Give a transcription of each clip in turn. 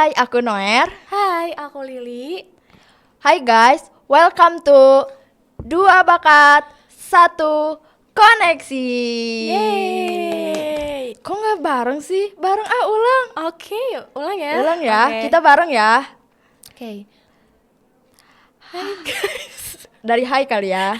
Hai, aku Noer. Hai, aku Lili. Hai guys, welcome to Dua Bakat Satu Koneksi. Yeay. Kok nggak bareng sih? Bareng ulang. Oke, yuk ulang ya. Ulang ya, Oke. kita bareng ya. Oke. Hai guys. Dari hai kali ya.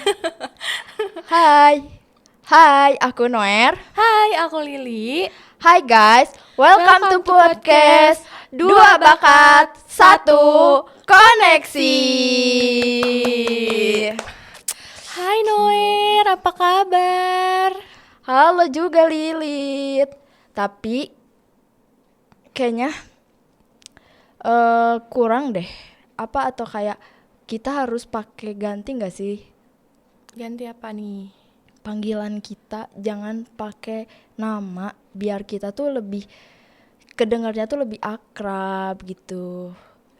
Hai, aku Noer. Hai, aku Lili. Hai guys, welcome to podcast Dua Bakat Satu Koneksi. Hai Noer, apa kabar? Halo juga Lilit. Tapi kayaknya kurang deh. Apa atau kayak kita harus pakai ganti nggak sih? Ganti apa nih? Panggilan kita jangan pakai nama biar kita tuh lebih kedengarnya tuh lebih akrab gitu.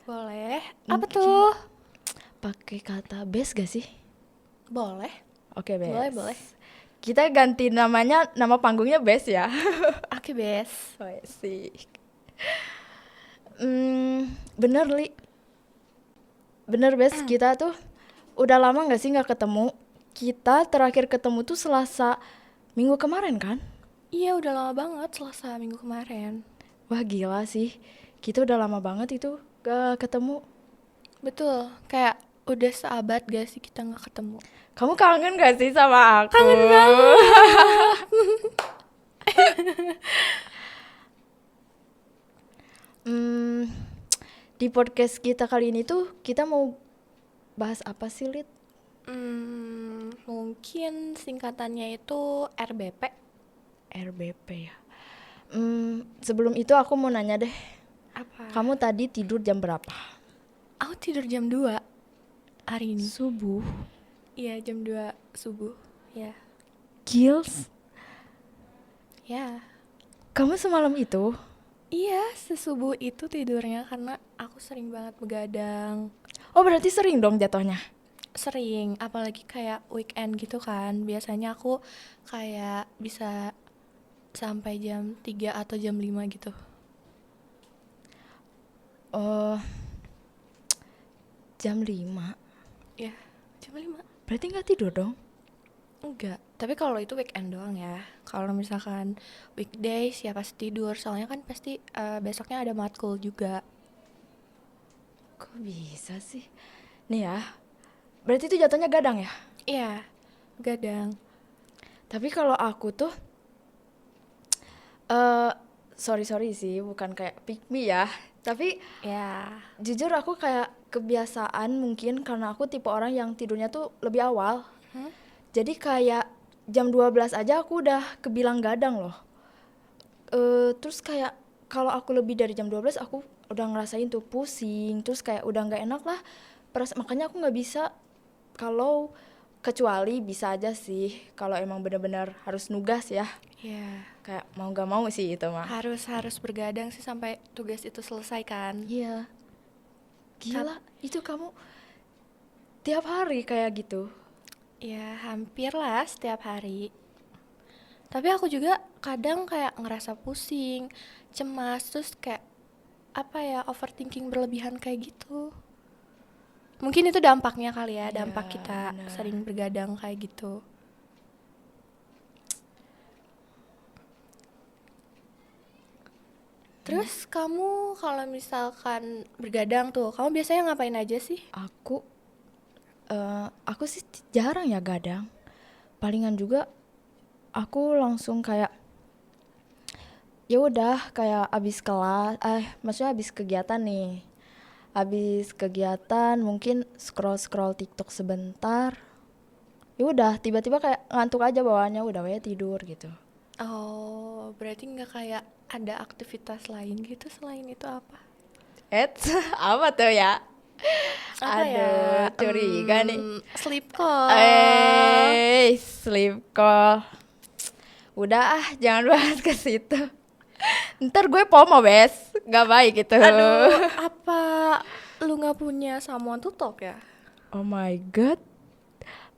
Boleh. Apa Mungkin tuh? pakai kata best gak sih? Boleh. Oke, best. Boleh. Kita ganti namanya, nama panggungnya best ya. Oke, Bes. Oh, sih. Bener Li. Bener best, kita tuh udah lama gak sih gak ketemu. Kita terakhir ketemu tuh Selasa minggu kemarin kan? Iya, udah lama banget Selasa minggu kemarin. Wah gila sih, kita udah lama banget itu gak ketemu. Betul, kayak udah seabad gak sih kita gak ketemu. Kamu kangen gak sih sama aku? Kangen banget. Di podcast kita kali ini tuh kita mau bahas apa sih, Lid? Mungkin singkatannya itu RBP. RBP ya. Sebelum itu aku mau nanya deh, Apa? kamu tadi tidur jam berapa? Aku tidur jam 2 hari ini. Subuh. Iya, jam 2 subuh. Ya. Gils, Ya. kamu semalam itu? Iya, sesubuh itu tidurnya karena aku sering banget begadang. Oh berarti sering dong jatuhnya? Sering, apalagi kayak weekend gitu kan. Biasanya aku kayak bisa sampai jam 3 atau jam 5 gitu. Jam 5? Ya, jam 5. Berarti gak tidur dong? Enggak, tapi kalau itu weekend doang ya. Kalau misalkan weekdays ya pasti tidur, soalnya kan pasti besoknya ada matkul juga. Kok bisa sih? Nih ya, berarti itu jatuhnya gadang ya? Iya, gadang. Tapi kalau aku tuh, sorry sih, bukan kayak pick me ya. Tapi Ya, jujur aku kayak kebiasaan mungkin karena aku tipe orang yang tidurnya tuh lebih awal. Jadi kayak jam 12 aja aku udah kebilang gadang loh. Terus kayak kalau aku lebih dari jam 12 aku udah ngerasain tuh pusing. Terus kayak udah gak enak lah. Makanya aku gak bisa kalau kecuali bisa aja sih kalau emang benar-benar harus nugas ya. ya. Kayak mau gak mau sih itu mah. Harus bergadang sih sampai tugas itu selesai kan. Iya. Gila, itu kamu tiap hari kayak gitu. Ya, hampir lah setiap hari. Tapi aku juga kadang kayak ngerasa pusing, cemas, terus kayak apa ya, overthinking berlebihan kayak gitu. Mungkin itu dampaknya kali ya, Iya, dampak kita benar. sering bergadang kayak gitu. Terus kamu kalau misalkan bergadang tuh, kamu biasanya ngapain aja sih? Aku sih jarang ya gadang. Palingan juga aku langsung kayak ya udah kayak abis kelas, maksudnya abis kegiatan nih. Abis kegiatan mungkin scroll TikTok sebentar. Ya udah tiba-tiba kayak ngantuk aja bawaannya, udah kayak tidur gitu. Oh, berarti nggak kayak ada aktivitas lain gitu selain itu apa? Apa tuh ya? Apa ya? Aduh, curiga nih. Sleep call. Sleep call. Udah jangan bahas ke situ. Ntar gue FOMO, Bes. Gak baik gitu. Aduh, apa lu nggak punya someone to talk ya? Oh my god.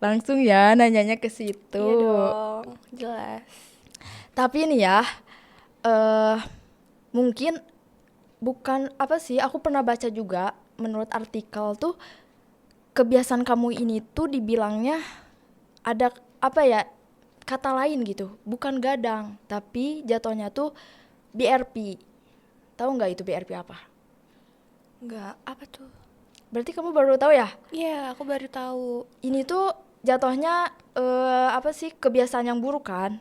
Langsung ya nanyanya ke situ. Iya dong, jelas. Tapi ini ya, mungkin bukan apa sih, aku pernah baca juga menurut artikel tuh kebiasaan kamu ini tuh dibilangnya ada apa ya, kata lain gitu, bukan gadang tapi jatuhnya tuh BRP. Tahu nggak itu BRP apa? Enggak, apa tuh? Berarti kamu baru tahu ya? Iya, aku baru tahu. Ini tuh jatuhnya apa sih, kebiasaan yang buruk kan.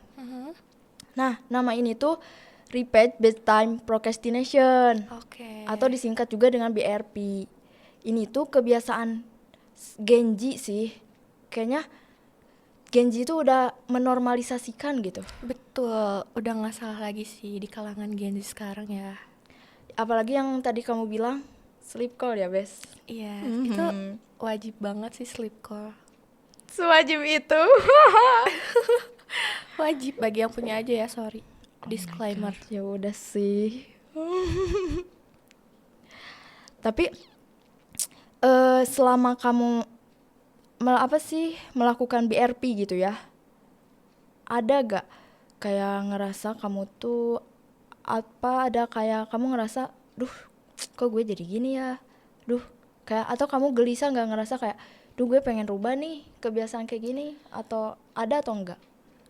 Nah, nama ini tuh repeat bedtime procrastination Oke. atau disingkat juga dengan BRP. Ini tuh kebiasaan Genji sih. Kayaknya Genji tuh udah menormalisasikan gitu. Betul, udah nggak salah lagi sih di kalangan Gen Z sekarang ya. Apalagi yang tadi kamu bilang sleep call ya, Bes. Iya, itu wajib banget sih sleep call. Sewajib itu. Wajib bagi yang punya aja ya, sorry. Disclaimer. Ya udah sih. Tapi selama kamu melakukan BRP gitu ya, ada gak kayak ngerasa kamu tuh ada kayak kamu ngerasa, duh kok gue jadi gini ya, duh kayak, atau kamu gelisah nggak ngerasa kayak, duh gue pengen rubah nih kebiasaan kayak gini, atau ada atau enggak?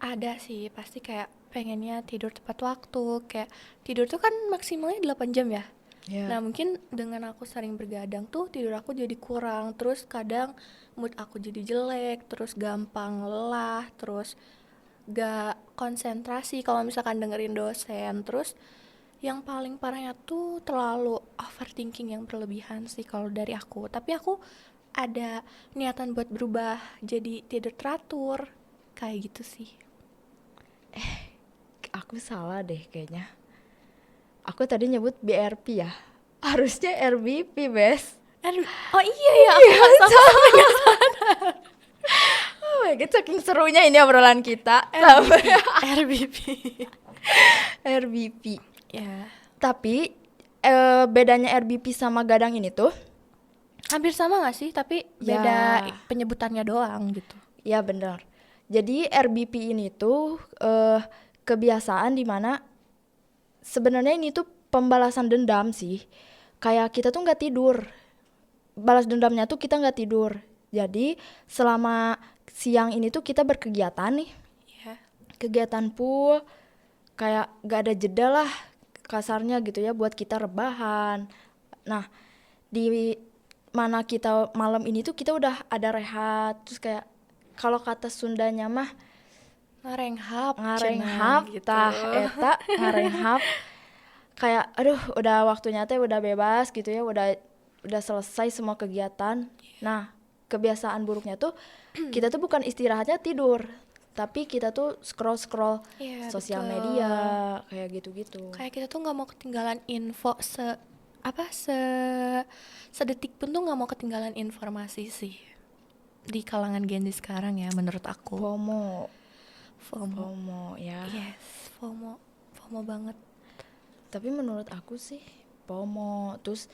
Ada sih, pasti kayak pengennya tidur tepat waktu. Kayak tidur tuh kan maksimalnya 8 jam ya. Nah mungkin dengan aku sering bergadang tuh tidur aku jadi kurang. Terus kadang mood aku jadi jelek. Terus gampang lelah. Terus gak konsentrasi kalau misalkan dengerin dosen. Terus yang paling parahnya tuh terlalu overthinking yang berlebihan sih kalau dari aku. Tapi aku ada niatan buat berubah jadi tidur teratur. Kayak gitu sih. Aku salah deh kayaknya. Aku tadi nyebut BRP ya. Harusnya RBP, Bes. Oh iya ya, aku nggak sadar. Oh my god, saking serunya ini obrolan kita. Sampai RBP. RBP. Ya, Tapi bedanya RBP sama gadang ini tuh, hampir sama nggak sih? Tapi Ya. beda penyebutannya doang gitu. ya benar. Jadi RBP ini tuh kebiasaan dimana sebenarnya ini tuh pembalasan dendam sih. Kayak kita tuh nggak tidur, balas dendamnya tuh kita nggak tidur. Jadi selama siang ini tuh kita berkegiatan nih, Ya. kegiatan pool, kayak nggak ada jeda lah kasarnya gitu ya, buat kita rebahan. Nah, di mana kita malam ini tuh kita udah ada rehat, terus kayak kalau kata Sundanya mah Ngarenghap, ngarenghap gitu. tah eta ngarenghap. Kayak aduh udah waktunya teh udah bebas gitu ya, udah selesai semua kegiatan. Nah, kebiasaan buruknya tuh kita tuh bukan istirahatnya tidur, tapi kita tuh scroll Iya, sosial betul. media kayak gitu-gitu. Kayak kita tuh nggak mau ketinggalan info sedetik pun tuh nggak mau ketinggalan informasi sih di kalangan Gen Z sekarang ya, menurut aku. FOMO FOMO. ya. Yes, FOMO banget. Tapi menurut aku sih FOMO terus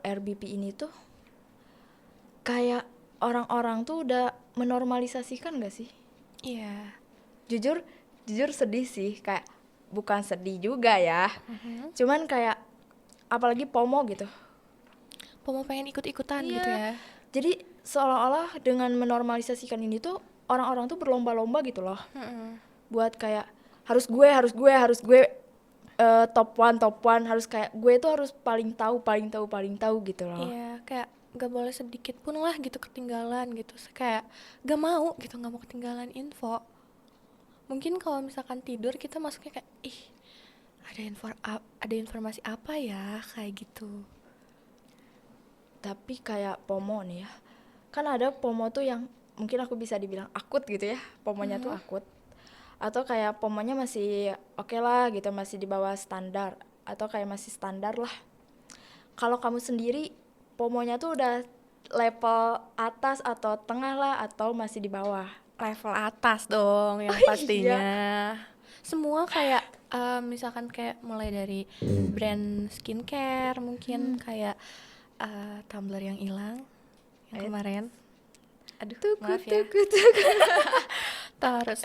RBP ini tuh kayak orang-orang tuh udah menormalisasikan gak sih? Iya. Jujur sedih sih, kayak bukan sedih juga ya. Cuman kayak apalagi FOMO gitu. FOMO pengen ikut-ikutan Iya. gitu ya. Jadi seolah-olah dengan menormalisasikan ini tuh orang-orang tuh berlomba-lomba gitu loh. Buat kayak harus gue top one, harus kayak gue tuh harus paling tahu gitu loh. Iya, kayak gak boleh sedikit pun lah gitu ketinggalan gitu. Kayak gak mau gitu, gak mau ketinggalan info. Mungkin kalau misalkan tidur kita masuknya kayak ada informasi apa ya, kayak gitu. Tapi kayak FOMO nih ya, kan ada FOMO tuh yang mungkin aku bisa dibilang akut gitu ya, FOMO-nya tuh akut. Atau kayak FOMO-nya masih oke lah gitu, masih di bawah standar, atau kayak masih standar lah. Kalau kamu sendiri FOMO-nya tuh udah level atas atau tengah lah, atau masih di bawah? Level atas dong yang pastinya. Semua kayak misalkan kayak mulai dari brand skincare mungkin kayak tumbler yang hilang yang kemarin. Aduh, maaf ya. Terus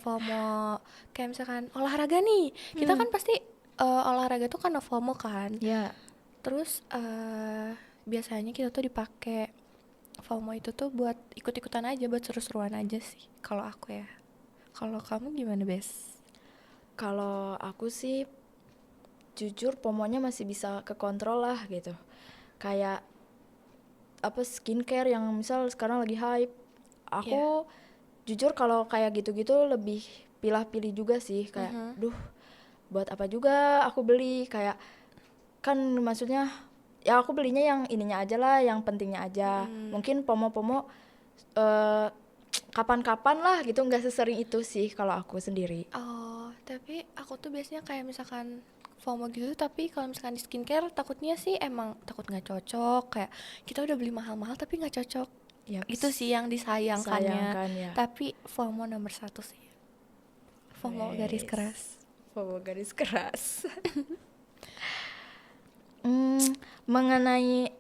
FOMO kayak misalkan olahraga nih. Kita kan pasti olahraga tuh karena FOMO kan. Ya, Terus biasanya kita tuh dipakai FOMO itu tuh buat ikut-ikutan aja, buat seru-seruan aja sih kalau aku ya. Kalau kamu gimana, Bes? kalau aku sih jujur pomonya masih bisa kekontrol lah gitu. Kayak apa skincare yang misal sekarang lagi hype. Iya. Aku jujur kalau kayak gitu-gitu lebih pilih-pilih juga sih kayak Mhm. duh buat apa juga aku beli kayak kan maksudnya ya aku belinya yang ininya aja lah yang pentingnya aja. Mm. Mungkin pomo-pomo eh, kapan-kapan lah gitu nggak sesering itu sih kalau aku sendiri. Oh, tapi aku tuh biasanya kayak misalkan FOMO gitu, tapi kalau misalkan di skincare takutnya sih emang takut nggak cocok, kayak kita udah beli mahal-mahal tapi nggak cocok. Yap, Itu sih yang disayangkannya. sayangkan ya. Tapi FOMO nomor satu sih. FOMO garis Wes, keras. FOMO garis keras. Hmm, mengenai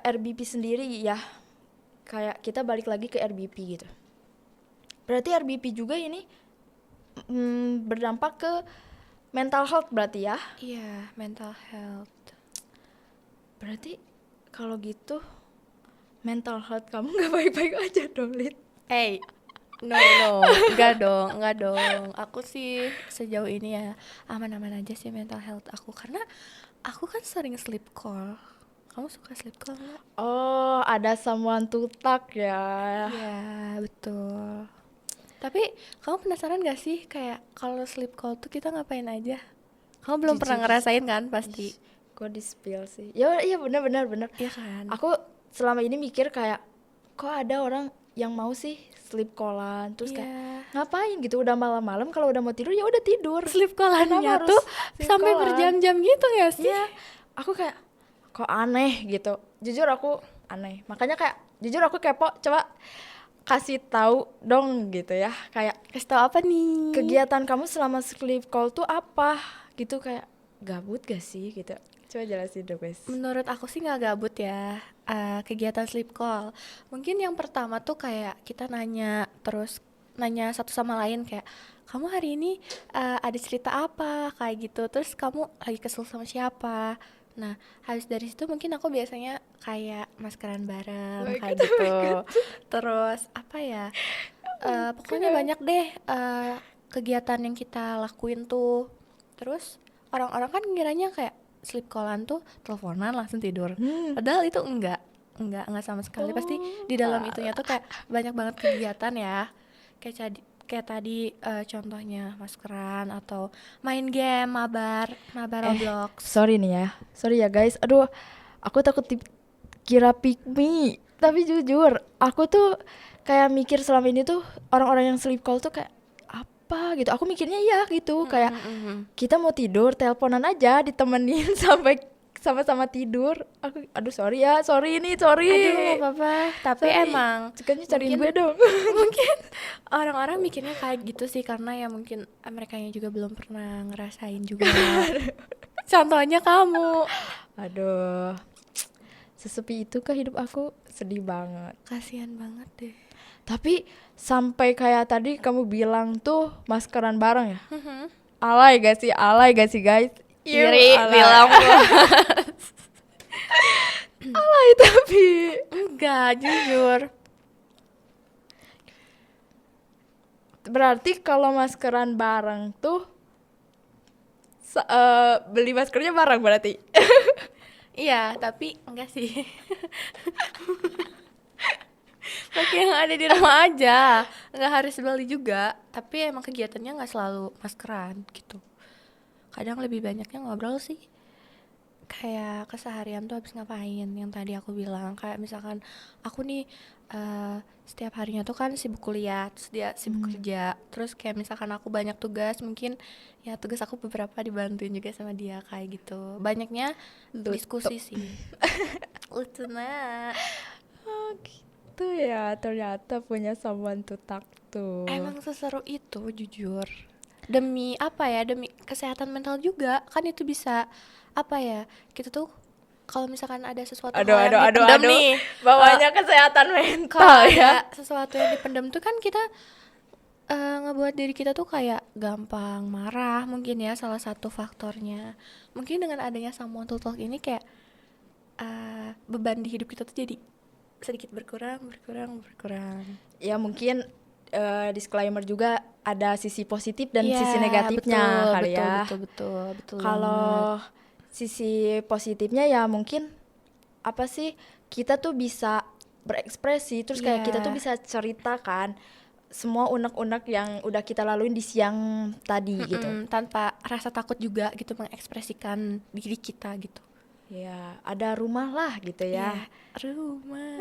RBP sendiri ya, kayak kita balik lagi ke RBP gitu. Berarti RBP juga ini berdampak ke mental health berarti ya? Iya, mental health. Berarti kalau gitu mental health kamu nggak baik-baik aja dong, Lid. Hey, no, enggak dong. Aku sih sejauh ini ya aman-aman aja sih mental health aku, karena aku kan sering sleep call. Kamu suka sleep call nggak? Oh, ada someone to talk ya. Iya, betul. Tapi kamu penasaran gak sih kayak kalau sleep call tuh kita ngapain aja? Kamu belum pernah Jujur, ngerasain kan pasti? gue di spill sih. Ya, iya benar. Iya kan? Aku selama ini mikir kayak kok ada orang yang mau sih sleep callan terus kayak Iya. ngapain gitu udah malam-malam kalau udah mau tidur ya udah tidur. Sleep callannya Kenapa harus tuh sleep sampai callan? berjam-jam gitu gak sih? Iya, aku kayak kok aneh gitu. Jujur aku aneh. Makanya kayak jujur aku kepo, coba kasih tahu dong gitu ya. Kayak Kasih tau apa nih? kegiatan kamu selama sleep call tuh apa? Gitu kayak gabut gak sih gitu. Coba jelasin dong, guys. Menurut aku sih nggak gabut ya, kegiatan sleep call. Mungkin yang pertama tuh kayak kita terus nanya satu sama lain kayak, kamu hari ini ada cerita apa kayak gitu. Terus kamu lagi kesel sama siapa. Nah, habis dari situ mungkin aku biasanya kayak maskeran bareng kayak gitu. Terus apa ya? Pokoknya banyak deh kegiatan yang kita lakuin tuh. Terus orang-orang kan ngiranya kayak sleep callan tuh teleponan langsung tidur. Padahal itu enggak sama sekali. Pasti di dalam itunya tuh kayak banyak banget kegiatan ya. Kayak tadi contohnya maskeran atau main game, mabar Roblox. Sorry nih ya. Sorry ya, guys. Aduh, aku takut dikira pick me. Tapi jujur, aku tuh kayak mikir selama ini tuh orang-orang yang sleep call tuh kayak apa gitu. Aku mikirnya iya gitu, kayak kita mau tidur, teleponan aja ditemenin sampai sama-sama tidur. Aku aduh sorry ya, sorry. Aduh, nggak apa-apa. Tapi Sorry. emang Cukanya cariin mungkin- gue dong. mungkin orang-orang mikirnya kayak gitu sih karena ya mungkin mereka juga belum pernah ngerasain juga. Contohnya kamu. Aduh. Sesepi itu kah hidup aku? Sedih banget. Kasihan banget deh. Tapi sampai kayak tadi kamu bilang tuh maskeran bareng ya? Alay gak sih guys? Iri alay. bilang Alay tapi enggak, jujur. berarti kalau maskeran bareng tuh beli maskernya bareng berarti. Iya, tapi enggak sih. Pakai yang ada di rumah aja, nggak harus beli juga. Tapi emang kegiatannya nggak selalu maskeran gitu. Kadang lebih banyaknya ngobrol sih. Kayak keseharian tuh habis ngapain, yang tadi aku bilang. Kayak misalkan aku nih setiap harinya tuh kan sibuk kuliah, terus dia sibuk kerja. Terus kayak misalkan aku banyak tugas, mungkin ya tugas aku beberapa dibantuin juga sama dia kayak gitu. Banyaknya diskusi sih. Lucu nah. Oh gitu ya, ternyata punya someone to talk to. Emang seseru itu jujur. Demi apa ya? Demi kesehatan mental juga. Kan itu bisa apa ya? Kita tuh kalau misalkan ada sesuatu hal yang dipendam nih, Bawanya kesehatan kalau mental ada ya. sesuatu yang dipendam tuh kan kita ngebuat diri kita tuh kayak gampang marah mungkin ya, salah satu faktornya. Mungkin dengan adanya someone to talk ini kayak beban di hidup kita tuh jadi sedikit berkurang. Ya mungkin disclaimer juga ada sisi positif dan Iya, sisi negatifnya betul, kali betul, ya. betul banget. Kalau sisi positifnya ya mungkin apa sih, kita tuh bisa berekspresi, terus kayak Iya. kita tuh bisa ceritakan semua unek-unek yang udah kita laluin di siang tadi gitu. Tanpa rasa takut juga gitu mengekspresikan diri kita gitu. Ya, ada rumah lah gitu ya. Iya, rumah.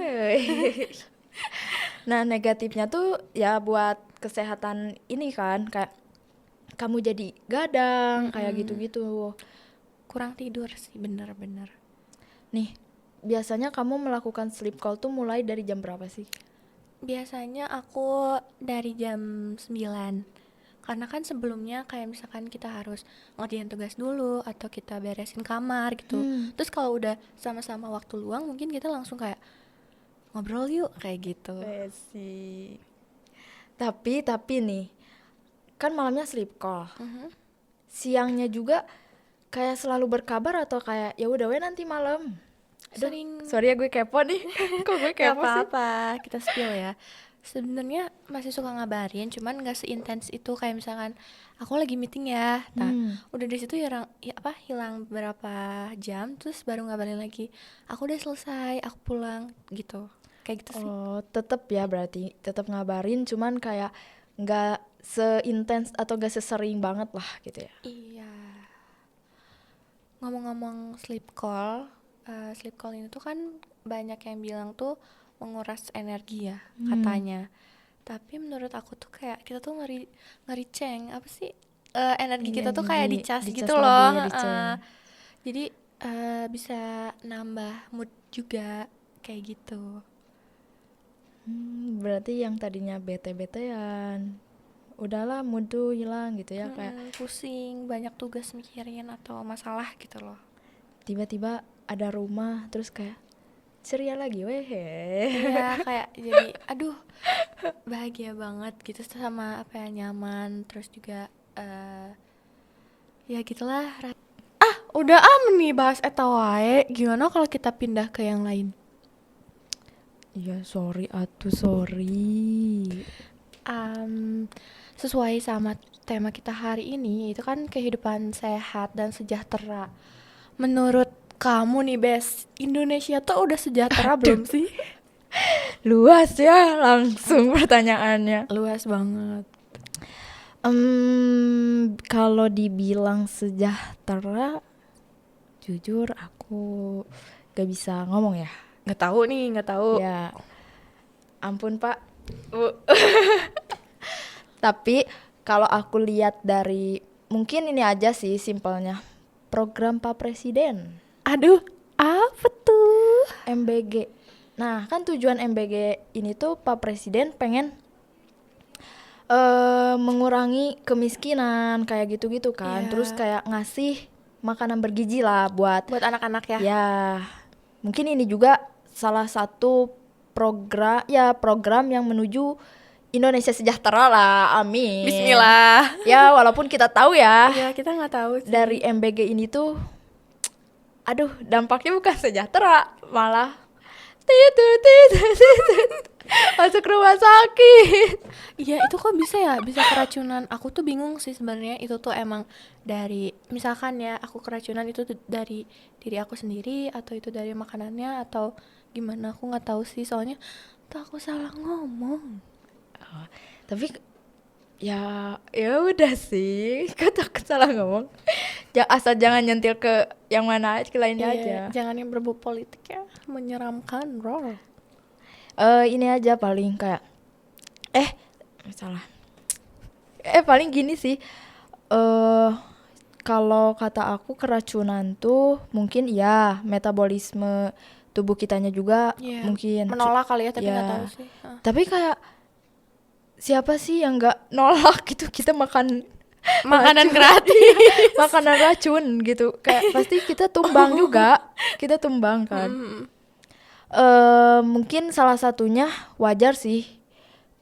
Nah, negatifnya tuh ya buat kesehatan ini kan, kayak kamu jadi gadang, kayak gitu-gitu. Kurang tidur sih, bener-bener. Nih, biasanya kamu melakukan sleep call tuh mulai dari jam berapa sih? Biasanya aku dari jam 9. Karena kan sebelumnya kayak misalkan kita harus ngerjain tugas dulu atau kita beresin kamar gitu. Terus kalau udah sama-sama waktu luang mungkin kita langsung kayak ngobrol yuk kayak gitu. Sih. Tapi nih, kan malamnya sleep call. Siangnya juga kayak selalu berkabar atau kayak ya udah we nanti malam. Aduh, Sering. sorry ya gue kepo nih. Kok gue Gak kepo sih? apa-apa, kita spill ya. Sebenarnya masih suka ngabarin, cuman gak seintens itu. Kayak misalkan aku lagi meeting ya, nah udah dari situ hilang beberapa jam, terus baru ngabarin lagi. Aku udah selesai, aku pulang gitu. Kayak gitu sih. Oh, tetep ya berarti tetep ngabarin, cuman kayak nggak seintens atau gak sesering banget lah gitu ya. Iya. Ngomong-ngomong sleep call ini tuh kan banyak yang bilang tuh menguras energi ya katanya. Tapi menurut aku tuh kayak kita tuh nge-recharge apa sih, energi kita tuh kayak dicas dicas gitu lagi, loh. dicas. Jadi bisa nambah mood juga kayak gitu. Berarti yang tadinya bete-betean, udahlah mood tuh hilang gitu ya, kayak Pusing, banyak tugas mikirin atau masalah gitu loh. tiba-tiba ada rumah terus kayak ceria lagi weh. Iya, kayak jadi aduh bahagia banget gitu, sama apa ya, nyaman, terus juga ya gitulah. Udah nih bahas eta wae. Gimana kalau kita pindah ke yang lain? Iya, sorry. Sesuai sama tema kita hari ini, itu kan kehidupan sehat dan sejahtera. Menurut kamu nih, Bes, Indonesia tuh udah sejahtera belum sih? Luas ya langsung pertanyaannya. Luas banget. Kalau dibilang sejahtera, jujur aku gak bisa ngomong ya. Nggak tahu. Ya, ampun Pak. Tapi kalau aku lihat dari, mungkin ini aja sih simpelnya, program Pak Presiden. Aduh, apa tuh? MBG. Nah, kan tujuan MBG ini tuh Pak Presiden pengen mengurangi kemiskinan kayak gitu-gitu kan. Iya. Terus kayak ngasih makanan bergizi lah buat Anak-anak ya. Ya, mungkin ini juga salah satu program yang menuju Indonesia sejahtera lah. Amin. Bismillah. Ya, walaupun kita tahu ya Ya, kita nggak tahu sih. dari MBG ini tuh, aduh, dampaknya bukan sejahtera, malah masuk rumah sakit. Iya, itu kok bisa ya, bisa keracunan. Aku tuh bingung sih sebenarnya, itu tuh emang dari, misalkan ya aku keracunan itu dari diri aku sendiri atau itu dari makanannya atau gimana, aku nggak tahu sih, soalnya tuh aku salah ngomong. Tapi ya udah sih, kok takut salah ngomong. Asal jangan nyentil ke yang mana aja, ke lainnya aja. Jangan yang berbau politik ya, menyeramkan, bro. Ini aja paling kayak salah. Paling gini sih. Kalau kata aku keracunan tuh mungkin ya metabolisme tubuh kitanya juga mungkin menolak kali ya, tapi nggak tahu sih. Tapi kayak siapa sih yang nggak nolak gitu, kita makan makanan gratis, makanan racun gitu, kayak pasti kita tumbang juga, kita tumbang kan. Mungkin salah satunya wajar sih,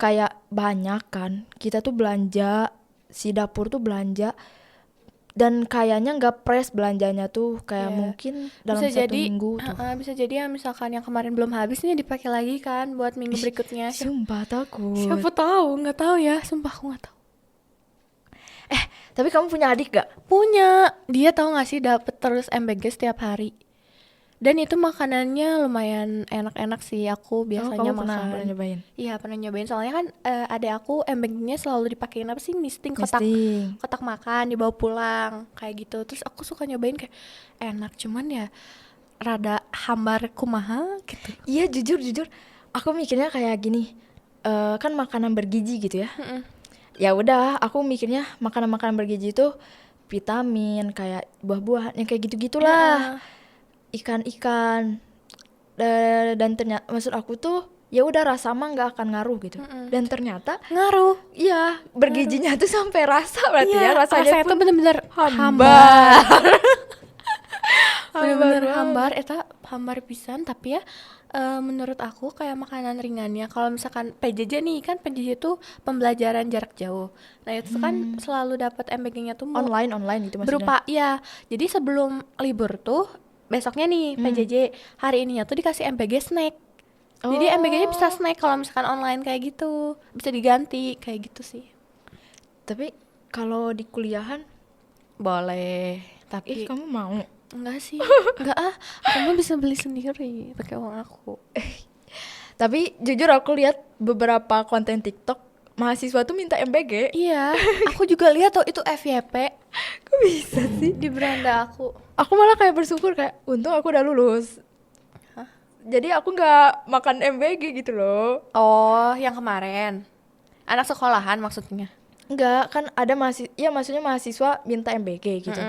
kayak banyak kan, kita tuh belanja, si dapur tuh belanja, dan kayaknya nggak press belanjanya tuh, kayak Iya. mungkin dalam Bisa 1 jadi, minggu tuh. bisa jadi ya misalkan yang kemarin belum habis nih dipakai lagi kan buat minggu berikutnya. Sumpah takut. Siapa tahu, nggak tahu ya, sumpah aku nggak tahu. Tapi kamu punya adik gak? Punya, dia tahu nggak sih dapet terus MBG setiap hari. Dan itu makanannya lumayan enak-enak sih, aku biasanya kamu pernah makan. nyobain? Iya pernah nyobain, soalnya kan adek aku MBG-nya selalu dipakein apa sih, misting kotak Misting. kotak makan dibawa pulang kayak gitu. Terus aku suka nyobain kayak enak, cuman ya rada hambar kumaha gitu. Iya, jujur aku mikirnya kayak gini, kan makanan bergizi gitu ya. Ya udah, aku mikirnya makanan-makanan bergizi itu vitamin, kayak buah-buahan yang kayak gitu-gitulah, ikan-ikan. Dan ternyata, maksud aku tuh ya udah rasa mah nggak akan ngaruh gitu. Dan ternyata Ngaruh. iya, bergizinya tuh sampai rasa, berarti ya rasanya itu pun bener-bener hambar. bener-bener banget. hambar, eta hambar pisan. Tapi ya menurut aku kayak makanan ringannya, kalau misalkan PJJ nih kan, PJJ itu pembelajaran jarak jauh. Nah itu kan selalu dapat MBG-nya tuh Online gitu maksudnya. berupa ya. Jadi sebelum libur tuh besoknya nih PJJ, hari ininya tuh dikasih MBG snack. Jadi MBG-nya bisa snack kalau misalkan online kayak gitu, bisa diganti kayak gitu sih. Tapi kalau di kuliahan, Boleh, tapi kamu mau? enggak sih. Enggak aku mah bisa beli sendiri pakai uang aku. Tapi jujur aku lihat beberapa konten TikTok, mahasiswa tuh minta MBG. Iya, aku juga lihat tuh itu FYP Kok bisa sih? di beranda aku. Aku malah kayak bersyukur, kayak untung aku udah lulus. Jadi aku nggak makan MBG gitu loh. Oh, yang kemarin. Anak sekolahan maksudnya. Enggak, kan ada ya maksudnya mahasiswa minta MBG gitu.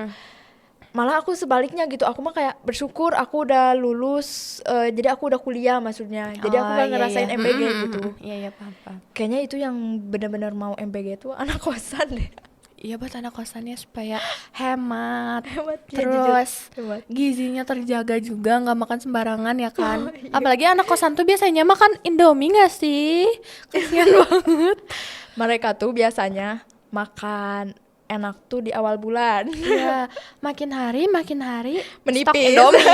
Malah aku sebaliknya gitu, aku mah kayak bersyukur aku udah lulus, jadi aku udah kuliah maksudnya. Jadi aku gak ngerasain MBG gitu. Iya, paham. Kayaknya itu yang benar-benar mau MBG tuh anak kosan deh. Iya, buat anak kosannya supaya hemat. Hemat ya, Terus jujur. Hemat. gizinya terjaga juga, nggak makan sembarangan ya kan. Apalagi anak kosan tuh biasanya makan Indomie nggak sih? Kasian banget. Mereka tuh biasanya makan enak tuh di awal bulan. Iya, makin hari Menipis. stok Indomie.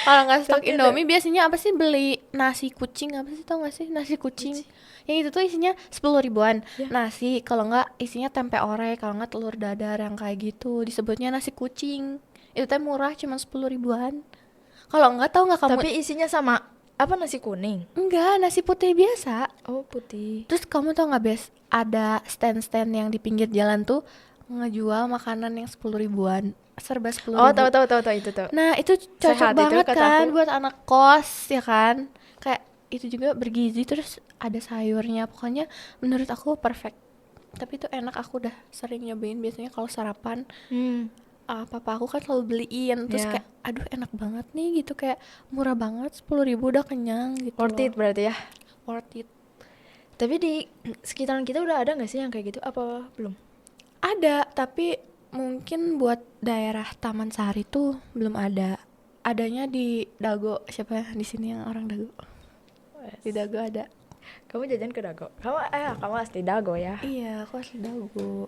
Kalau nggak stok Tapi Indomie biasanya apa sih, beli nasi kucing, apa sih, tau nggak sih nasi kucing? Yang itu tuh isinya 10 ribuan nasi, kalau nggak isinya tempe orek, kalau nggak telur dadar yang kayak gitu, disebutnya nasi kucing. Itu teh murah, cuma 10 ribuan. Kalau nggak, tahu nggak kamu? Tapi isinya sama apa, nasi kuning? Enggak, nasi putih biasa. Oh, putih. Terus kamu tau nggak, ada stand-stand yang di pinggir jalan tuh ngejual makanan yang 10 ribuan, serba 10 Oh, ribu. tahu itu. Nah itu cocok Sehat itu banget kata kan aku. buat anak kos ya kan, kayak itu juga bergizi, terus ada sayurnya, pokoknya menurut aku perfect. Tapi itu enak, aku udah sering nyobain biasanya kalau sarapan. Papa aku kan selalu beliin, terus kayak aduh enak banget nih gitu, kayak murah banget, 10 ribu udah kenyang gitu. Worth it berarti ya. Worth it. Tapi di sekitaran kita udah ada nggak sih yang kayak gitu, apa belum? Ada, tapi mungkin buat daerah Taman Sari tuh belum ada. Adanya di Dago. Siapa di sini yang orang Dago? Di Dago ada. Kamu jajan ke Dago? Kamu asli Dago ya? Iya, aku asli Dago.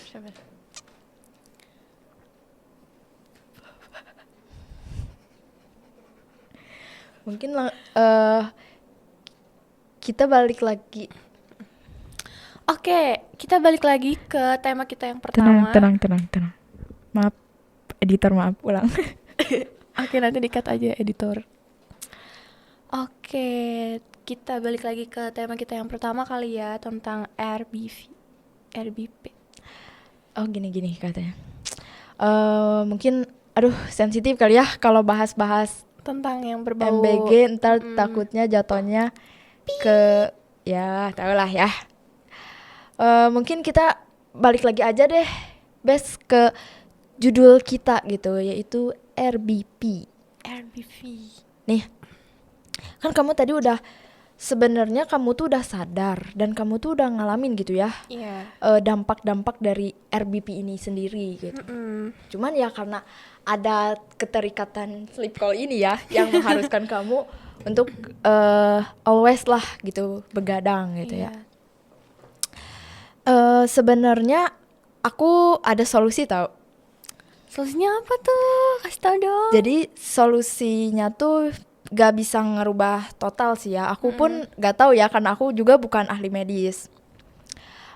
Siapa? Mungkin kita balik lagi. Oke, kita balik lagi ke tema kita yang pertama. Tenang. Maaf, editor, maaf, ulang. Oke, nanti di-cut aja editor. Oke, kita balik lagi ke tema kita yang pertama kali ya, tentang RBP. Oh, gini katanya. Mungkin, aduh, sensitif kali ya kalau bahas-bahas Tentang yang berbau MBG, ntar takutnya jatuhnya ke, ya tau lah ya. Mungkin kita balik lagi aja deh, ke judul kita gitu, yaitu RBP. RBP. Nih, kan kamu tadi udah sebenarnya kamu tuh udah sadar dan kamu tuh udah ngalamin gitu ya Iya. dampak-dampak dari RBP ini sendiri gitu. Cuman ya karena ada keterikatan sleep call ini ya yang mengharuskan kamu untuk always lah gitu begadang gitu ya. Iya. Sebenarnya aku ada solusi tau. Solusinya apa tuh? Kasih tau dong. Jadi solusinya tuh gak bisa ngerubah total sih ya. Aku pun gak tahu ya karena aku juga bukan ahli medis.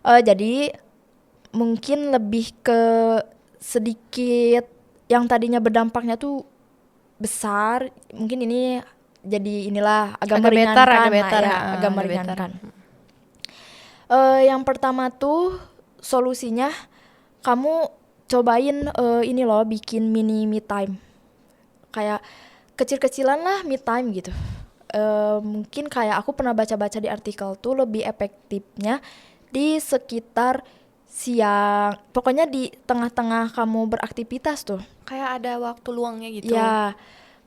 Jadi mungkin lebih ke sedikit yang tadinya berdampaknya tuh besar. Mungkin ini jadi inilah agak meringankan lah agak better, ya, agak agak better. meringankan. Yang pertama tuh solusinya kamu cobain ini loh bikin mini me time. Kayak kecil-kecilan lah me time gitu. Mungkin kayak aku pernah baca-baca di artikel tuh lebih efektifnya di sekitar siang. Pokoknya di tengah-tengah kamu beraktivitas tuh. Kayak ada waktu luangnya gitu. Ya,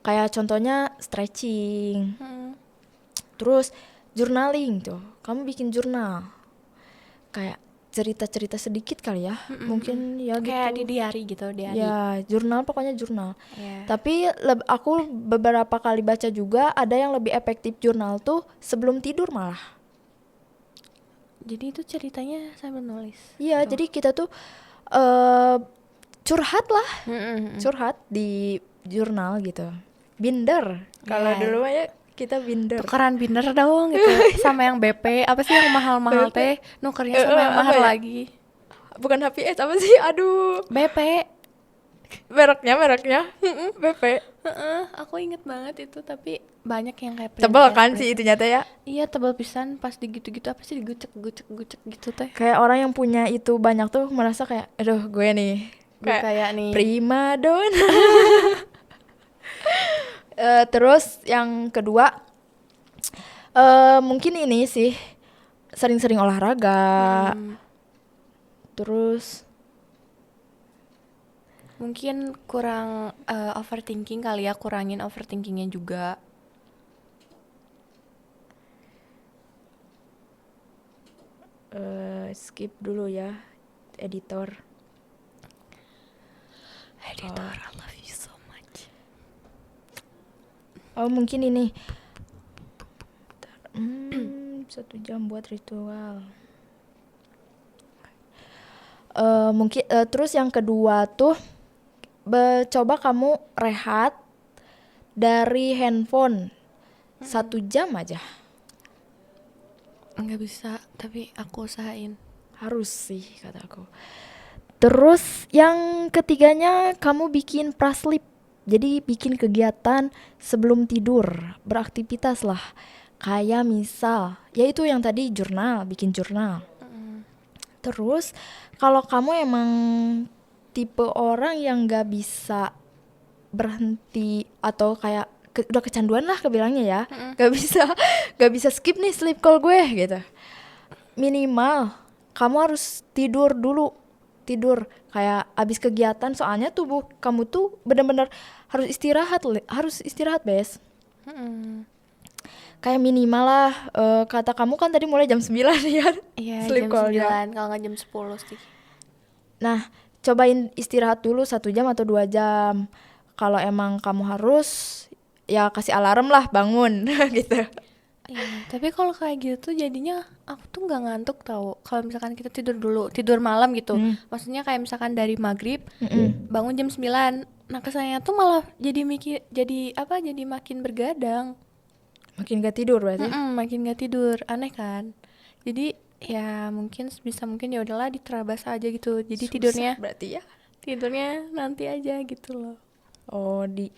kayak contohnya stretching. Terus journaling tuh. Kamu bikin jurnal. Kayak cerita-cerita sedikit kali ya. Mungkin ya Kayak gitu. di diary gitu, diary. Ya, jurnal pokoknya jurnal. Iya. Tapi aku beberapa kali baca juga ada yang lebih efektif jurnal tuh sebelum tidur malah. Jadi itu ceritanya sambil nulis. Iya, jadi kita tuh curhat lah, curhat di jurnal gitu. Binder. Kalau Iya. dulu mah ya kita binder. Tukeran binder dong gitu. Sama yang BP, apa sih yang mahal-mahal BP? teh? Nukernya sama yang apa mahal ya? lagi. Bukan HPS apa sih? Aduh. BP. Mereknya BP. Aku inget banget itu, tapi banyak yang kayak Tebal princess, kan sih itu nyata ya. Iya, tebal pisan pas digitu-gitu apa sih digucek gitu teh. Kayak orang yang punya itu banyak tuh merasa kayak aduh gue nih Gue kayak nih. prima donna. Terus yang kedua mungkin ini sih sering-sering olahraga. Terus Mungkin kurang overthinking kali ya, kurangin overthinkingnya juga. Skip dulu ya editor. Editor, I love you so much. Oh mungkin ini 1 jam buat ritual. Mungkin terus yang kedua tuh coba kamu rehat dari handphone 1 jam aja. Nggak bisa, tapi aku usahain. Harus sih kataku. Terus yang ketiganya kamu bikin praslip. Jadi bikin kegiatan sebelum tidur, beraktivitas lah. Kayak misal, yaitu yang tadi jurnal, bikin jurnal. Terus kalau kamu emang tipe orang yang gak bisa berhenti atau kayak udah kecanduan lah kebilangnya ya, gak bisa skip nih sleep call gue gitu. Minimal kamu harus tidur dulu, tidur kayak abis kegiatan, soalnya tubuh kamu tuh benar-benar harus istirahat bes. Kayak minimal lah, kata kamu kan tadi mulai jam 9 ya Iya, sleep jam call-nya. 9, kalau nggak jam 10 sih. Nah, cobain istirahat dulu 1 jam atau 2 jam. Kalau emang kamu harus, ya kasih alarm lah bangun gitu. Iya, tapi kalau kayak gitu jadinya aku tuh nggak ngantuk tau. Kalau misalkan kita tidur dulu, tidur malam gitu. Maksudnya kayak misalkan dari maghrib bangun jam 9. Nah, kesannya tuh malah jadi makin bergadang. Makin gak tidur berarti. Makin gak tidur, aneh kan. Jadi ya mungkin ya udahlah diterabas aja gitu. Jadi Susah berarti ya. tidurnya nanti aja gitu loh. Oh, di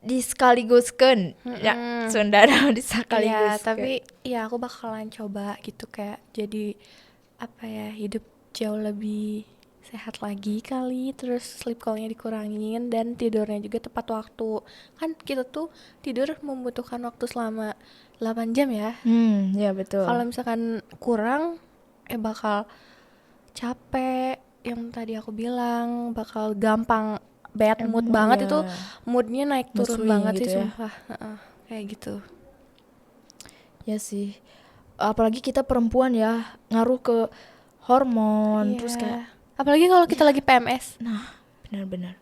sekaliguskan. Ya, Sunda di sekaliguskan. Ya, tapi ya aku bakalan coba gitu, kayak jadi hidup jauh lebih sehat lagi kali. Terus sleep call-nya dikurangin dan tidurnya juga tepat waktu. Kan kita tuh tidur membutuhkan waktu selama 8 jam ya. Ya betul. Kalau misalkan kurang bakal capek, yang tadi aku bilang bakal gampang bad mood banget. Itu moodnya naik Mood turun swing banget gitu sih ya. sumpah. Kayak gitu. Ya sih. Apalagi kita perempuan ya, ngaruh ke hormon, terus kayak apalagi kalau kita lagi PMS. benar-benar.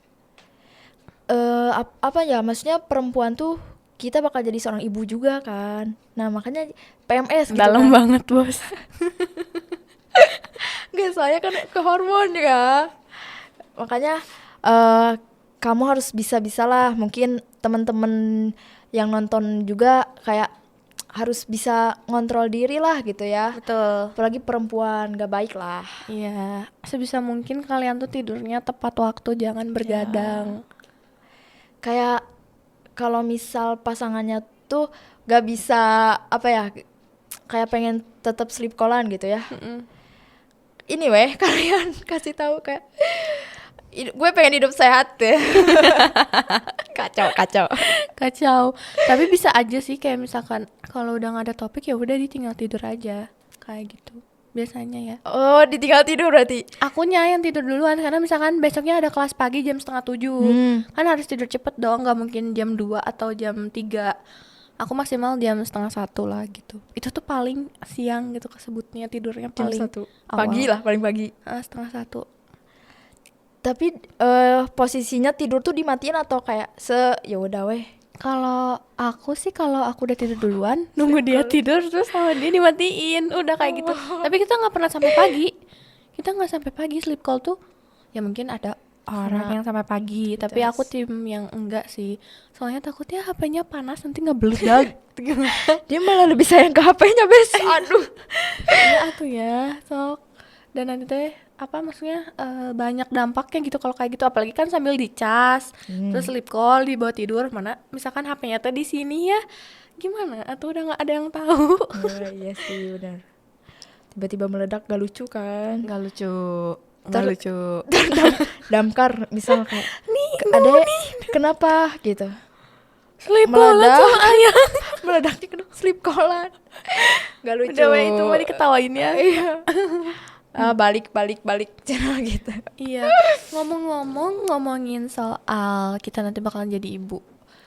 Apa ya, maksudnya perempuan tuh kita bakal jadi seorang ibu juga kan. Nah, makanya PMS gitu Dalam kan. banget, Bos. Nggak, saya kan ke hormon ya. Makanya kamu harus bisa-bisalah. Mungkin teman-teman yang nonton juga kayak harus bisa ngontrol diri lah gitu ya. Betul. Apalagi perempuan, gak baik lah. Iya, sebisa mungkin kalian tuh tidurnya tepat waktu, jangan bergadang. Kayak kalau misal pasangannya tuh gak bisa apa ya, kayak pengen tetap sleep callan gitu ya. Ini weh, kalian kasih tahu kayak gue pengen hidup sehat deh. Kacau. Tapi bisa aja sih kayak misalkan kalau udah nggak ada topik ya udah ditinggal tidur aja kayak gitu biasanya ya. Oh, ditinggal tidur berarti. Akunya yang tidur duluan karena misalkan besoknya ada kelas pagi jam 6:30. Kan harus tidur cepet dong, nggak mungkin jam 2 atau jam 3. Aku maksimal jam 12:30 lah gitu. Itu tuh paling siang gitu kesebutnya, tidurnya Jam paling 1 awal. pagi lah, paling pagi. 12:30. Tapi posisinya tidur tuh dimatiin atau kayak ya udah weh. Kalau aku sih kalau aku udah tidur duluan nunggu dia tidur terus sama dia dimatiin udah kayak gitu. Tapi kita nggak pernah sampai pagi. Kita nggak sampai pagi sleep call tuh. Ya mungkin ada orang yang sampai pagi. Tapi aku tim yang enggak sih. Soalnya takutnya HP-nya panas nanti ngebeledak. Dia malah lebih sayang ke HP-nya, Bes. Aduh. Iya atuh ya. Sok. Dan nanti teh apa maksudnya banyak dampaknya gitu kalau kayak gitu, apalagi kan sambil dicas terus sleep call dibawa tidur, mana misalkan HP-nya tuh di sini ya gimana atau udah nggak ada yang tahu. Iya sih benar. Tiba-tiba meledak gak lucu kan? Nggak lucu. Damkar misal kayak ada kenapa gitu Sleep callan meledak sama ayah. meledaknya kena sleep callan. Gak lucu. Udah weh, itu mah diketawain ya. Iya. Balik channel gitu. Iya. Ngomongin soal kita nanti bakalan jadi ibu.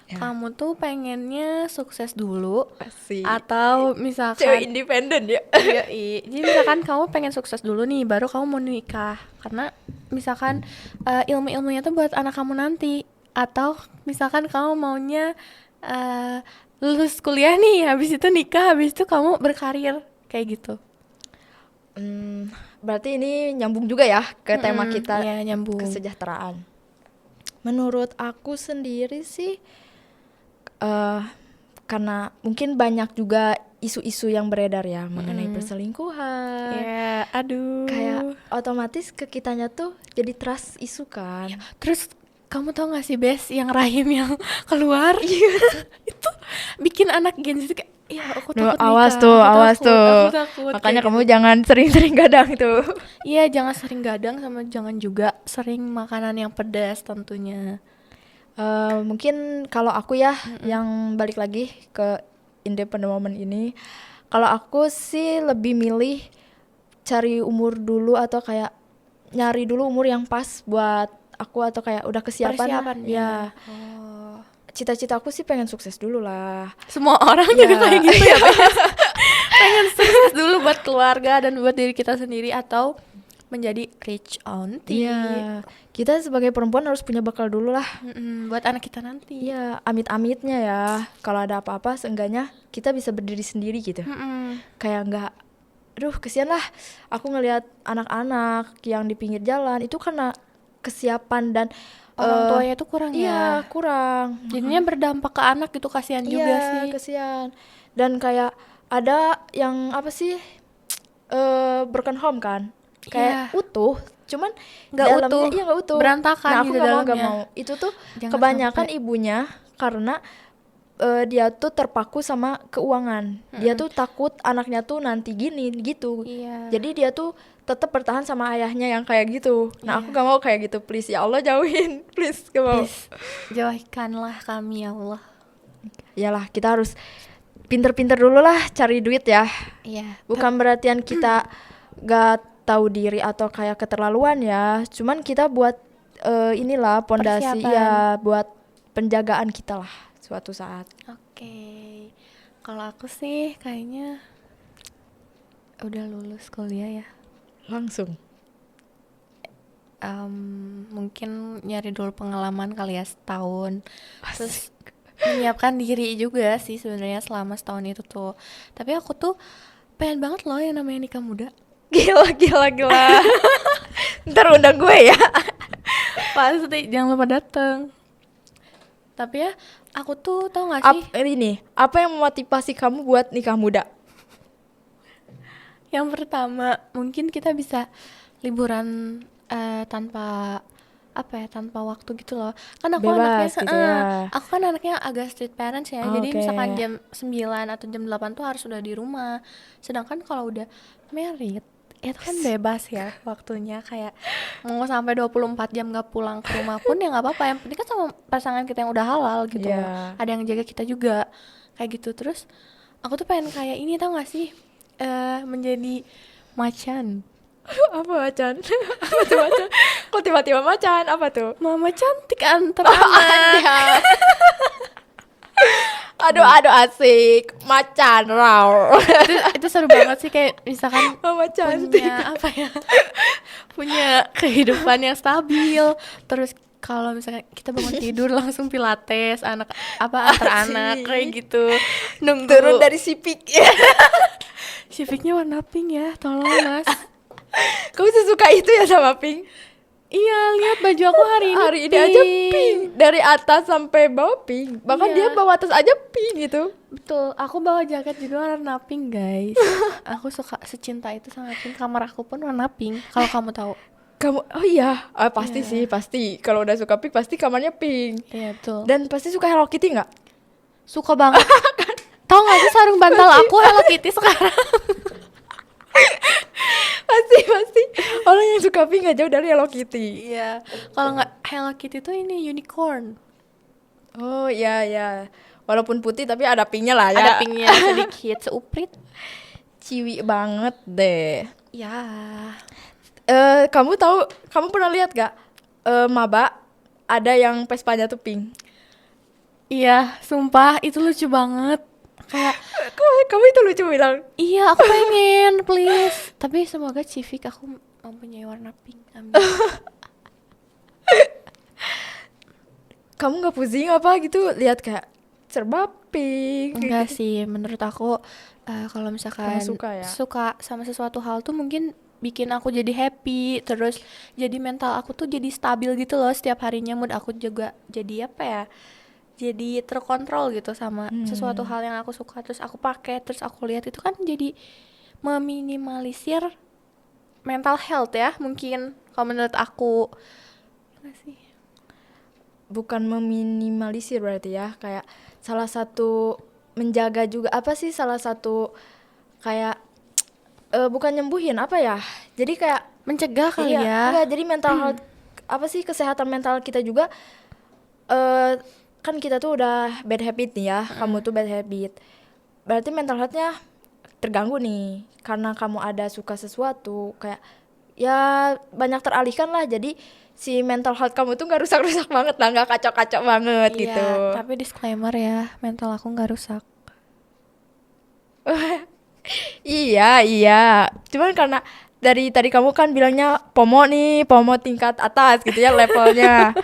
Ya. Kamu tuh pengennya sukses dulu Asik. atau Cewek misalkan independen ya. iya, jadi misalkan kamu pengen sukses dulu nih baru kamu mau nikah, karena misalkan ilmu-ilmunya tuh buat anak kamu nanti, atau misalkan kamu maunya lulus kuliah nih habis itu nikah habis itu kamu berkarir kayak gitu. Berarti ini nyambung juga ya ke tema kita, Iya, nyambung. kesejahteraan. Menurut aku sendiri sih karena mungkin banyak juga isu-isu yang beredar ya mengenai perselingkuhan. Ya, aduh. Kayak otomatis ke kitanya tuh jadi trust isu kan. Terus kamu tau gak sih Bes yang rahim yang keluar? Itu bikin anak Gen Z kayak ya aku takut nikah. Awas tuh. Aku takut. Makanya kayak kamu gitu. jangan sering-sering gadang tuh. Iya, jangan sering gadang sama jangan juga sering makanan yang pedas tentunya. Mungkin kalau aku ya yang balik lagi ke independent woman ini, kalau aku sih lebih milih cari umur dulu atau kayak nyari dulu umur yang pas buat aku, atau kayak udah kesiapan lah. Persiapannya. Ya, Oh. cita-cita aku sih pengen sukses dulu lah. Semua orang juga kayak gitu ya Bes. Pengen sukses dulu buat keluarga dan buat diri kita sendiri atau menjadi rich auntie. Iya, kita sebagai perempuan harus punya bekal dulu lah. Buat anak kita nanti. Iya, amit-amitnya ya. Kalau ada apa-apa, seenggaknya kita bisa berdiri sendiri gitu. Kayak nggak, aduh kesian lah. Aku ngelihat anak-anak yang di pinggir jalan itu karena kesiapan dan Orang tuanya tuh kurang iya, ya. kurang. Jadinya berdampak ke anak gitu, kasihan juga Iya, sih. kesian. Dan kayak ada yang apa sih, broken home kan, kayak utuh, cuman Nggak dalamnya utuh, iya nggak utuh, berantakan nah aku gitu nggak dalamnya. mau itu tuh Jangan kebanyakan sampai. ibunya karena dia tuh terpaku sama keuangan, dia tuh takut anaknya tuh nanti gini gitu, Iya. jadi dia tuh tetap bertahan sama ayahnya yang kayak gitu. Nah aku gak mau kayak gitu, please ya Allah jauhin, please gak mau. Please, jauhkanlah kami ya Allah. Iyalah, kita harus pinter-pinter dulu lah cari duit ya. Iya. Bukan berarti kita gak tahu diri atau kayak keterlaluan ya. Cuman kita buat inilah pondasi Persiapan. ya, buat penjagaan kita lah suatu saat. Oke. Kalau aku sih kayaknya udah lulus kuliah ya. Langsung. Mungkin nyari dulu pengalaman kali ya setahun. Terus menyiapkan diri juga sih sebenarnya selama setahun itu tuh. Tapi aku tuh pengen banget loh yang namanya nikah muda. Gila. Ntar undang gue ya. Pasti jangan lupa dateng. Tapi ya aku tuh tau gak sih, Apa yang memotivasi kamu buat nikah muda? yang pertama mungkin kita bisa liburan tanpa tanpa waktu gitu loh. Kan aku Bebas anaknya gitu ya. aku kan anaknya agak strict parents ya. Jadi Oke. misalkan jam 9 atau jam 8 tuh harus udah di rumah. Sedangkan kalau udah married itu kan bebas ya waktunya, kayak mau sampai 24 jam gak pulang ke rumah pun ya nggak apa-apa. Yang penting kan sama pasangan kita yang udah halal gitu loh. Iya. Ada yang jaga kita juga kayak gitu. Terus aku tuh pengen kayak ini, tau gak sih, menjadi macan. Apa macan? Apa tuh macan? Kok tiba-tiba macan? Apa tuh? Mama cantik antar anak. Aduh asik. Macan raw. itu seru banget sih, kayak misalkan Mama cantik. punya kehidupan yang stabil. Terus kalau misalkan kita bangun tidur langsung pilates antar anak kayak gitu. Nunggu Turun dari sipik. Civiknya warna pink ya, tolong mas. Kamu sesuka itu ya sama pink? Iya, lihat baju aku hari ini aja pink. Dari atas sampai bawah pink. Bahkan Iya. dia bawa tas aja pink gitu. Betul, aku bawa jaket juga warna pink guys. Aku suka secinta itu sama pink. Kamar aku pun warna pink, kalau kamu tahu. Oh iya, pasti Iya. sih, pasti. Kalau udah suka pink pasti kamarnya pink. Iya betul. Dan pasti suka Hello Kitty nggak? Suka banget. Tahu nggak sih sarung bantal aku Hello Kitty sekarang? pasti. Orang yang suka pink nggak jauh dari Hello Kitty. Iya. Kalau nggak Hello Kitty tuh ini unicorn. Oh iya. Walaupun putih tapi ada pinknya lah ya. Ada pinknya sedikit, seuprit. Ciwi banget deh. Ya. Kamu pernah lihat gak maba ada yang Vespanya tuh pink? Iya, sumpah itu lucu banget. Kayak Kamu itu lucu bilang. iya, aku pengen, please. Tapi semoga Civic aku mempunyai warna pink. Amin. Kamu nggak pusing apa gitu lihat kayak serba pink? Enggak sih, menurut aku kalau misalkan Karena suka ya? suka sama sesuatu hal tuh mungkin bikin aku jadi happy, terus jadi mental aku tuh jadi stabil gitu loh setiap harinya. Mood aku juga jadi jadi terkontrol gitu sama sesuatu hal yang aku suka, terus aku pakai, terus aku lihat, itu kan jadi meminimalisir mental health ya mungkin kalau menurut aku. Enggak sih. Bukan meminimalisir berarti ya, kayak salah satu menjaga juga salah satu kayak bukan nyembuhin jadi kayak Mencegah kali ya. enggak, jadi mental health kesehatan mental kita juga kan kita tuh udah bad habit nih ya. Kamu tuh bad habit, berarti mental healthnya terganggu nih karena kamu ada suka sesuatu, kayak ya banyak teralihkan lah. Jadi si mental health kamu tuh nggak rusak-rusak banget lah, nggak kacau-kacau banget gitu. Iya, tapi disclaimer ya, mental aku nggak rusak. Iya. Cuman karena dari tadi kamu kan bilangnya pomo tingkat atas gitu ya levelnya.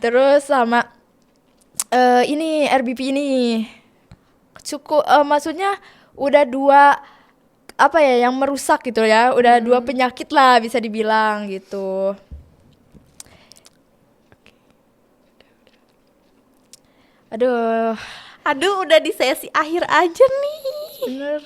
Terus sama ini RBP ini cukup maksudnya udah dua yang merusak gitu ya. Udah dua penyakit lah bisa dibilang gitu. Aduh, udah di sesi akhir aja nih. Bener.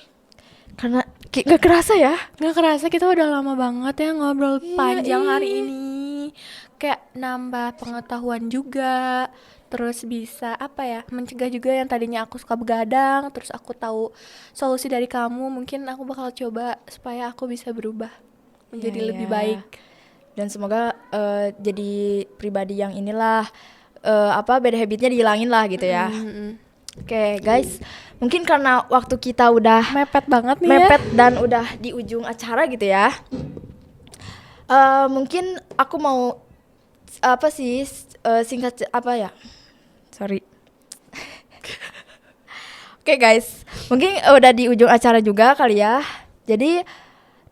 Karena gak kerasa ya. Nggak kerasa kita udah lama banget ya ngobrol Iya, panjang hari iya. ini. Kayak nambah pengetahuan juga. Terus bisa mencegah juga yang tadinya aku suka begadang. Terus aku tahu solusi dari kamu. Mungkin aku bakal coba supaya aku bisa berubah menjadi Iya, lebih iya. baik. Dan semoga jadi pribadi yang inilah bad habitnya dihilangin lah gitu ya. Oke guys, mungkin karena waktu kita udah Mepet banget nih mepet dan udah di ujung acara gitu ya. Mungkin aku mau singkat Sorry. Oke guys, mungkin udah di ujung acara juga kali ya. Jadi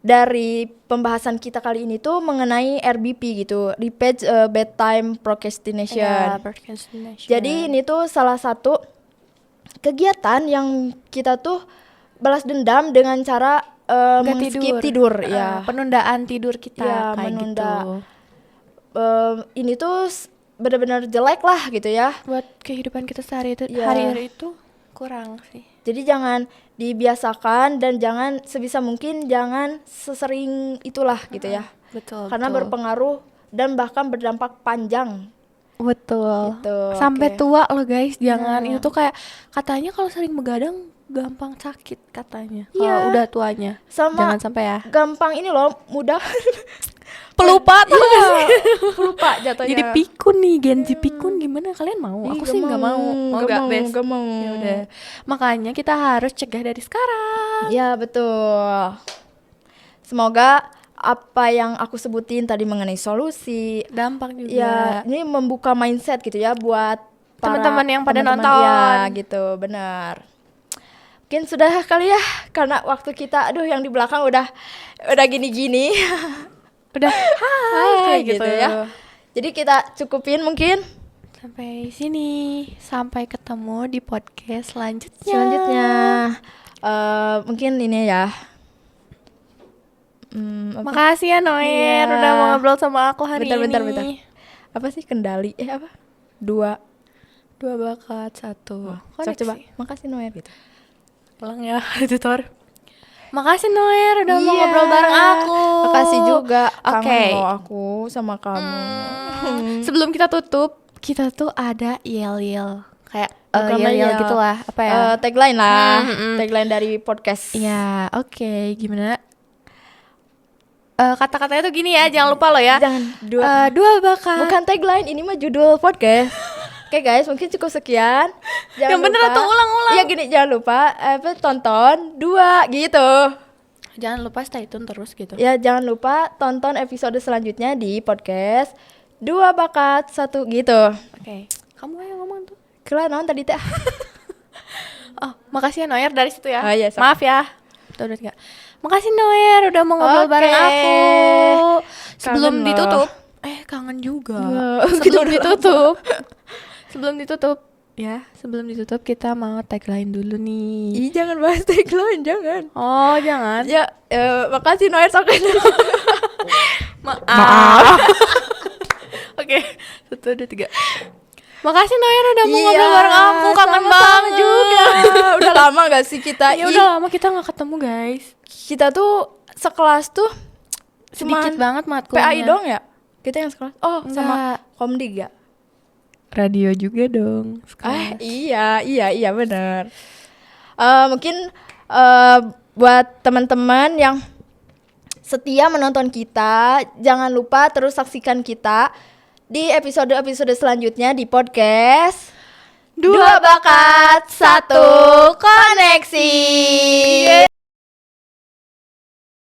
dari pembahasan kita kali ini tuh mengenai RBP gitu, Revenge Bedtime Procrastination. Ya, procrastination. Jadi ini tuh salah satu kegiatan yang kita tuh balas dendam dengan cara Nggak skip tidur ya. Penundaan tidur kita Ya, kayak menunda. gitu. Ini tuh benar-benar jelek lah gitu ya. Buat kehidupan kita Ya. hari-hari itu kurang sih. Jadi jangan dibiasakan dan jangan sebisa mungkin jangan sesering itulah gitu ya. Betul. Karena berpengaruh dan bahkan berdampak panjang. Betul. Gitu, Sampai oke. tua loh guys, jangan. Nah. Itu tuh kayak katanya kalau sering begadang gampang sakit katanya. Iya. Kalau udah tuanya. Sama Jangan sampai ya. gampang ini loh, mudah Pelupa tuh. lupa jatuhnya. Jadi pikun nih, Gen Z pikun gimana kalian mau? Ih, Aku sih nggak mau. nggak nggak, Bes? nggak mau. Ya udah. Makanya kita harus cegah dari sekarang. Ya betul. Semoga apa yang aku sebutin tadi mengenai solusi, Dampak juga. ya ini membuka mindset gitu ya buat para Teman-teman yang pada teman-teman. nonton. Ya gitu, benar. Mungkin sudah kali ya karena waktu kita aduh yang di belakang udah gini-gini. Udah hai gitu gitu ya. Jadi kita cukupin mungkin Sampai sini. Sampai ketemu di podcast selanjutnya. selanjutnya. Mungkin ini ya. Apa? Makasih ya Noer Iya. udah mau ngobrol sama aku hari Bentar. ini. Apa sih kendali? Apa? Dua. Dua bakat satu. Koneksi. Coba. Makasih Noer gitu. Ulang ya tutor. Makasih Noer udah mau Iya. ngobrol bareng aku. Makasih juga. Oke. Kangen loh aku sama kamu. Sebelum kita tutup, kita tuh ada yel-yel kayak Bukan yel-yel yel. gitu lah. Apa ya? Tagline lah. Mm. Tagline dari podcast. Iya, oke. Gimana? Kata-katanya tuh gini ya, jangan lupa lo ya. Jangan dua. Dua bakat. Bukan tagline, ini mah judul podcast. Oke guys, mungkin cukup sekian. Yang bener tuh, ulang-ulang. Iya gini, jangan lupa tonton 2 gitu. Jangan lupa stay tune terus gitu. Ya jangan lupa tonton episode selanjutnya di podcast 2 bakat 1 gitu. Oke. Kamu ayo ngomong tuh. Kira naon tadi teh? Oh, makasih ya Noer dari situ ya. Oh, iya, sok. Maaf ya. Tuh, udah enggak. Makasih Noer udah mau ngobrol Oke. bareng aku. Sebelum Kangen loh. ditutup, kangen juga. Nggak, Sebelum ditutup. Sebelum ditutup kita mau tagline dulu nih. Ih, jangan bahas tagline, jangan. Oh, jangan. Ya, makasih Noer sokin. Maaf. Oke, 1, 2, 3. Makasih Noer udah mau ngobrol bareng aku, kangen sama-sama banget juga. Udah lama gak sih kita? Ya Ih, udah lama kita nggak ketemu guys. kita tuh sekelas tuh Sedikit cuman banget matkulnya. PAI dong ya? Kita yang sekelas. Oh, sama Enggak. Komdig ya? Radio juga dong. Iya benar. Mungkin buat teman-teman yang setia menonton kita, jangan lupa terus saksikan kita di episode-episode selanjutnya di podcast 2 bakat 1 koneksi.